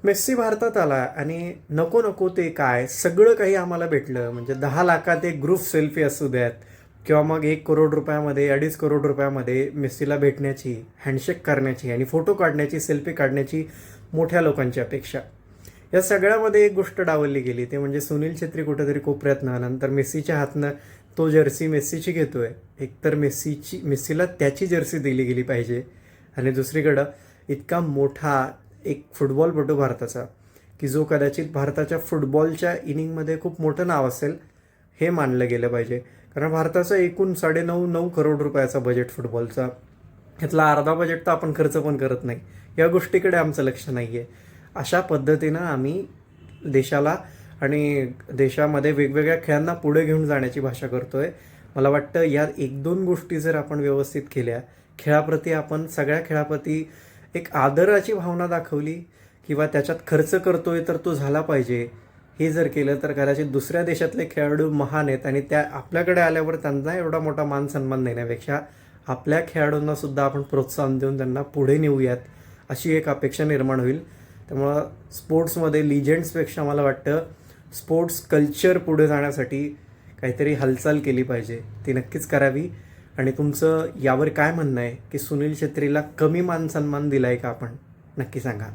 Messi भारतात आला आणि नको नको ते काय सगळं काही आम्हाला भेटलं. म्हणजे 10 लाखात एक ग्रुप सेल्फी असू द्यात किंवा मग 1 करोड रुपयामध्ये 2.5 करोड रुपयामध्ये मेस्सीला भेटण्याची, हँडशेक करण्याची आणि फोटो काढण्याची, सेल्फी काढण्याची मोठ्या लोकांची अपेक्षा. या सगळ्यामध्ये एक गोष्ट डावलली गेली, ते म्हणजे सुनील छेत्री कुठेतरी कोपऱ्यातनं नंतर मेस्सीच्या हातनं तो जर्सी मेस्सीची घेतोय. एकतर मेस्सीला त्याची जर्सी दिली गेली पाहिजे आणि दुसरीकडं इतका मोठा एक फुटबॉलपटू भारताचा, की जो कदाचित भारताच्या फुटबॉलच्या इनिंगमध्ये खूप मोठं नाव असेल हे मानलं गेलं पाहिजे. कारण भारताचा एकूण 9.5 करोड रुपयाचा बजेट फुटबॉलचा, यातला अर्धा बजेट तर आपण खर्च पण करत नाही. या गोष्टीकडे आमचं लक्ष नाही आहे. अशा पद्धतीनं आम्ही देशाला आणि देशामध्ये वेगवेगळ्या खेळांना पुढे घेऊन जाण्याची भाषा करतोय. मला वाटतं या 1-2 गोष्टी जर आपण व्यवस्थित केल्या, खेळाप्रती आपण सगळ्या खेळाप्रती एक आदराची भावना दाखवली किंवा त्याच्यात खर्च करतोय तर तो झाला पाहिजे, हे जर केलं तर कदाचित दुसऱ्या देशातले खेळाडू महान आहेत आणि त्या आपल्याकडे आल्यावर त्यांना एवढा मोठा मान सन्मान देण्यापेक्षा आपल्या खेळाडूंना सुद्धा आपण प्रोत्साहन देऊन त्यांना पुढे नेऊयात, अशी एक अपेक्षा निर्माण होईल. त्यामुळं स्पोर्ट्समध्ये लिजंड्सपेक्षा मला वाटतं स्पोर्ट्स कल्चर पुढे जाण्यासाठी काहीतरी हालचाल केली पाहिजे, ती नक्कीच करावी. आणि तुमचं यावर काय म्हणणं आहे की सुनील छेत्रीला कमी मान सन्मान दिलाय का आपण, नक्की सांगा.